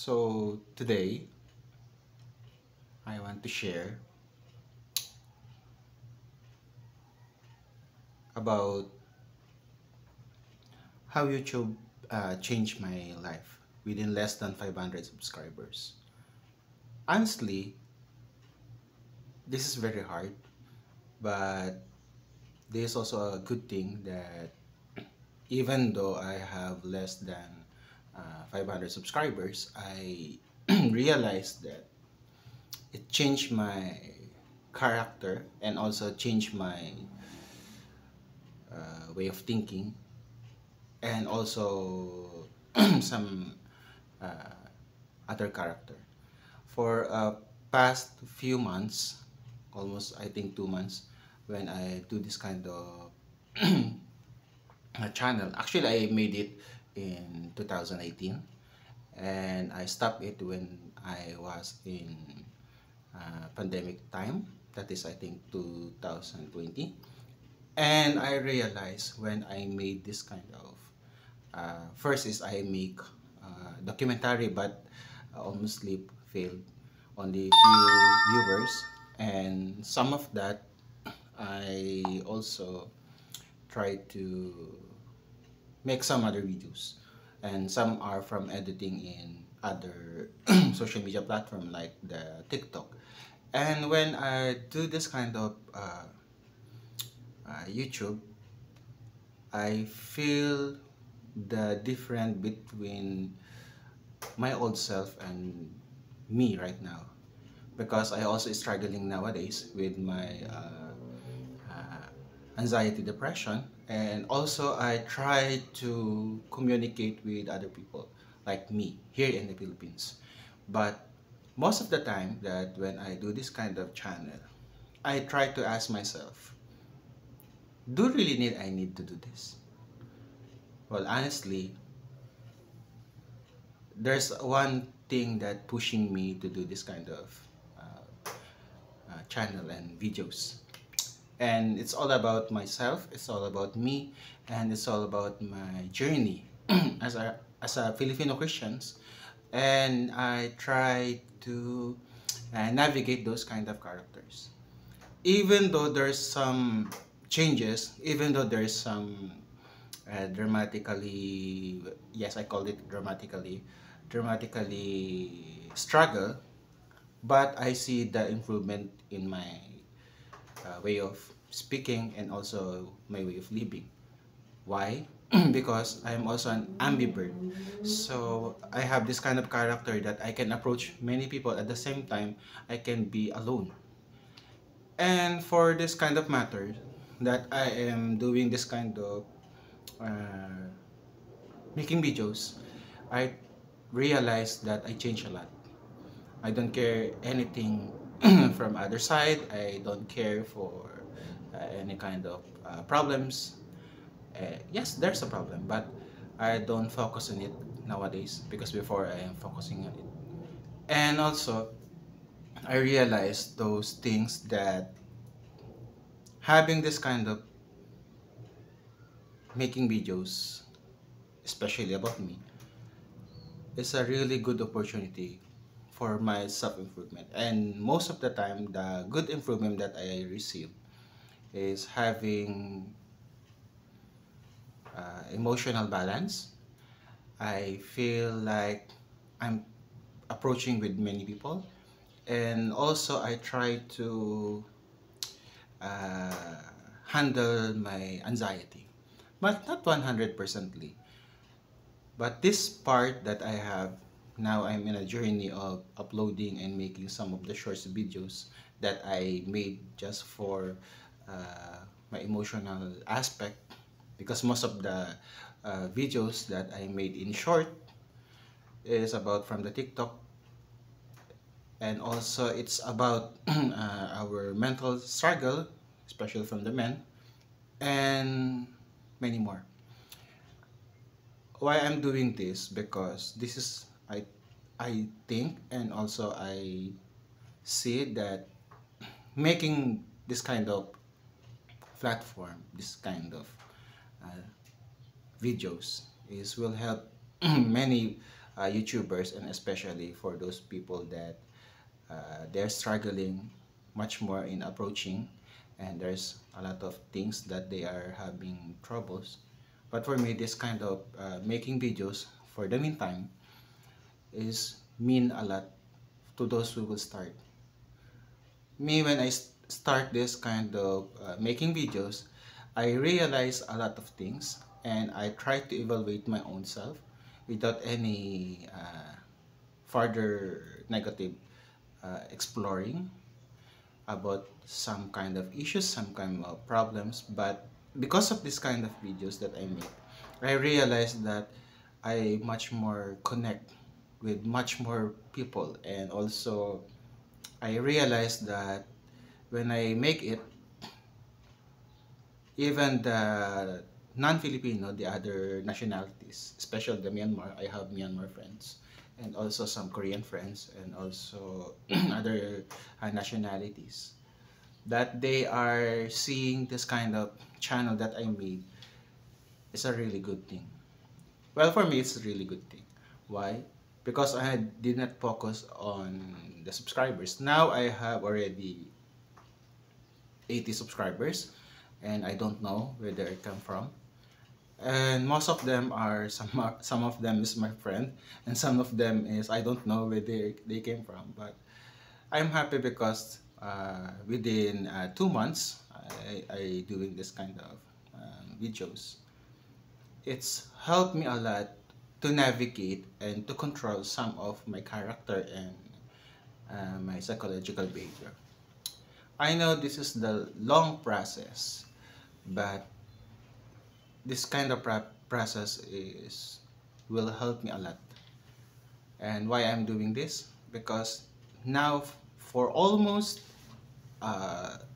So today I want to share about how YouTube changed my life within less than 500 subscribers. Honestly, this is very hard, but this is also a good thing that even though I have less than 500 subscribers, I realized that it changed my character and also changed my way of thinking and also some uh, other character. For past few months, almost I think 2 months, when I do this kind of channel. Actually, I made it in 2018 and I stopped it when I was in pandemic time. That is, I think, 2020. And I realized when I made this kind of first is I make documentary, but almost failed. Only few viewers, and some of that I also tried to make some other videos, and some are from editing in other social media platform like the TikTok. And when I do this kind of YouTube, I feel the difference between my old self and me right now, because I also struggling nowadays with my anxiety, depression, and also I try to communicate with other people like me here in the Philippines. But most of the time that when I do this kind of channel, I try to ask myself, do really need I need to do this? Well, honestly, there's one thing that pushing me to do this kind of channel and videos, and it's all about myself, it's all about me, and it's all about my journey as a Filipino Christians. And I try to navigate those kind of characters, even though there's some changes, even though there's some dramatically, yes, I call it dramatically struggle, but I see the improvement in my way of speaking and also my way of living. Why? Because I'm also an ambivert. So I have this kind of character that I can approach many people at the same time. I can be alone. And for this kind of matter, that I am doing this kind of uh, making videos, I realized that I change a lot. I don't care anything from other side. I don't care for any kind of problems. Yes, there's a problem, but I don't focus on it nowadays, because before I am focusing on it. And also, I realized those things that having this kind of making videos, especially about me, is a really good opportunity for my self-improvement. And most of the time, the good improvement that I receive is having emotional balance. I feel like I'm approaching with many people, and also I try to uh, handle my anxiety, but not 100%ly. But this part that I have now, I'm in a journey of uploading and making some of the shorts videos that I made just for my emotional aspect, because most of the videos that I made in short is about from the TikTok, and also it's about our mental struggle, especially from the men, and many more. Why I'm doing this? Because this is I think, and also I see that making this kind of platform, this kind of uh, videos is will help many YouTubers, and especially for those people that they're struggling much more in approaching, and there's a lot of things that they are having troubles. But for me, this kind of making videos for the meantime is mean a lot to those who will start. Me, when I start this kind of making videos, I realize a lot of things, and I try to evaluate my own self without any further negative exploring about some kind of issues, some kind of problems. But because of this kind of videos that I make, I realized that I much more connect with much more people, and also I realized that when I make it, even the non-Filipino, the other nationalities, especially the Myanmar, I have Myanmar friends, and also some Korean friends, and also other nationalities, that they are seeing this kind of channel that I made is a really good thing. Well, for me, it's a really good thing. Why? Because I did not focus on the subscribers. Now I have already 80 subscribers, and I don't know where they come from. And most of them are some of them is my friend, and some of them is I don't know where they came from. But I'm happy because within 2 months I doing this kind of videos. It's helped me a lot to navigate and to control some of my character and my psychological behavior. I know this is the long process, but this kind of process is will help me a lot. And why I'm doing this? Because now for almost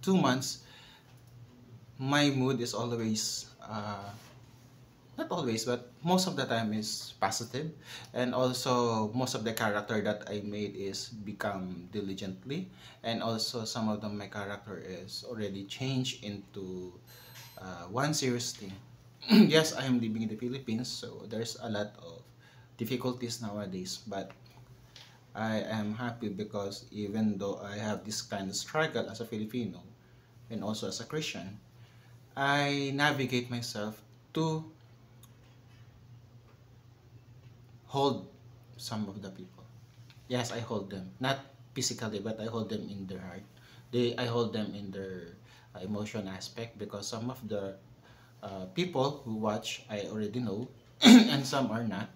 2 months, my mood is always not always, but most of the time is positive, and also most of the character that I made is become diligently, and also some of them my character is already changed into one serious thing. Yes, I am living in the Philippines, so there's a lot of difficulties nowadays, but I am happy because even though I have this kind of struggle as a Filipino and also as a Christian, I navigate myself to hold some of the people. Yes, I hold them. Not physically, but I hold them in their heart. I hold them in their emotion aspect, because some of the people who watch I already know, and some are not,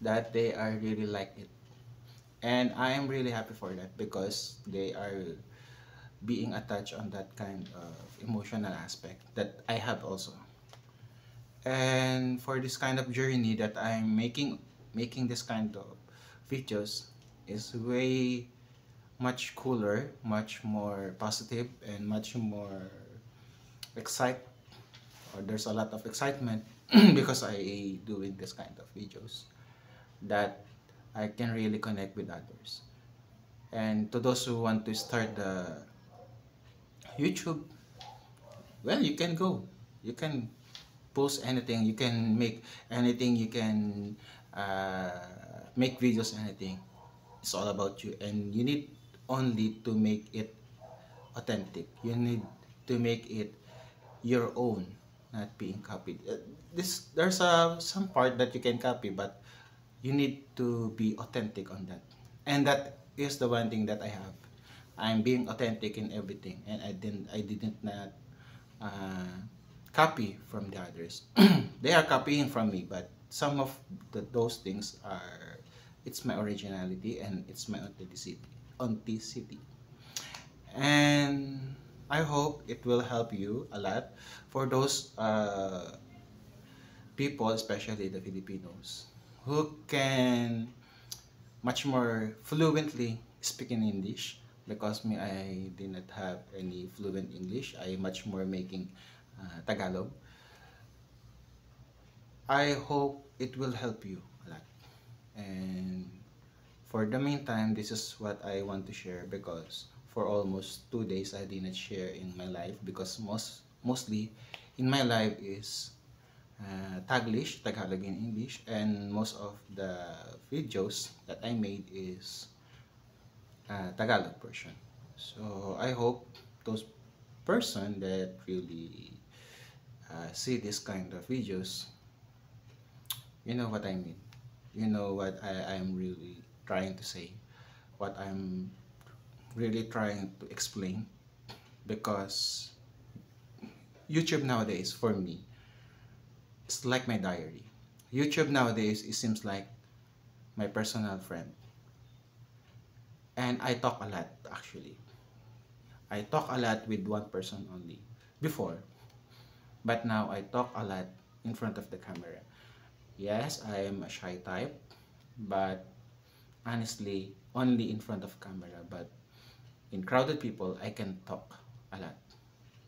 that they are really like it. And I am really happy for that, because they are being attached on that kind of emotional aspect that I have also. And for this kind of journey that I'm making this kind of videos is way much cooler, much more positive, and much more excite or there's a lot of excitement because I doing this kind of videos that I can really connect with others. And to those who want to start the YouTube, well, you can go. You can post anything. You can make anything. You can make videos, anything. It's all about you, and you need only to make it authentic. You need to make it your own, not being copied. There's some part that you can copy, but you need to be authentic on that, and that is the one thing that I have. I'm being authentic in everything, and I didn't not copy from the others. They are copying from me, but some of those things are it's my originality and it's my authenticity. And I hope it will help you a lot for those people, especially the Filipinos, who can much more fluently speak in English. Because me, I did not have any fluent English. I much more making Tagalog. I hope it will help you a lot. And for the meantime, this is what I want to share, because for almost 2 days I did not share in my life, because mostly in my life is Taglish, Tagalog in English, and most of the videos that I made is Tagalog version. So I hope those person that really see this kind of videos, you know what I mean. You know what I'm really trying to say, what I'm really trying to explain, because YouTube nowadays for me, it's like my diary. YouTube nowadays, it seems like my personal friend. And I talk a lot actually. I talk a lot with one person only before, but now I talk a lot in front of the camera. Yes, I am a shy type, but honestly, only in front of camera. But in crowded people, I can talk a lot.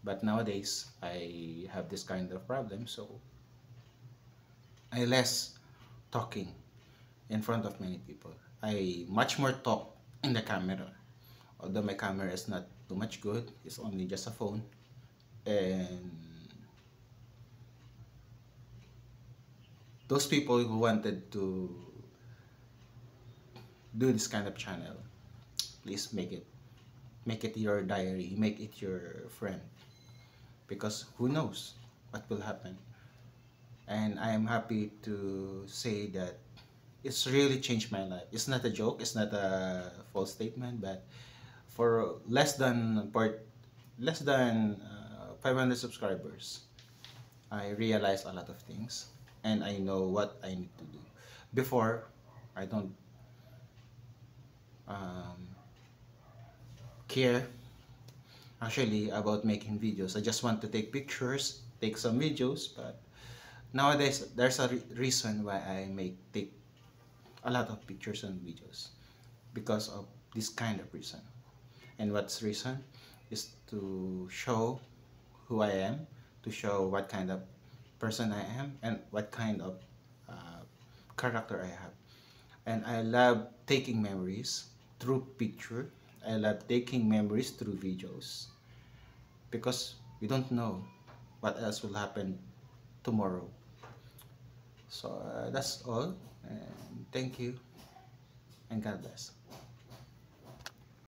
But nowadays, I have this kind of problem, so I less talking in front of many people. I much more talk in the camera. Although my camera is not too much good, it's only just a phone. And those people who wanted to do this kind of channel, please make it your diary, make it your friend, because who knows what will happen. And I am happy to say that it's really changed my life. It's not a joke, it's not a false statement, but for less than 500 subscribers, I realized a lot of things, and I know what I need to do. Before, I don't um, care actually about making videos. I just want to take pictures, take some videos, but nowadays there's a reason why I take a lot of pictures and videos, because of this kind of reason. And what's reason is to show who I am, to show what kind of person I am, and what kind of uh, character I have. And I love taking memories through picture. I love taking memories through videos, because we don't know what else will happen tomorrow. So that's all, and thank you, and God bless.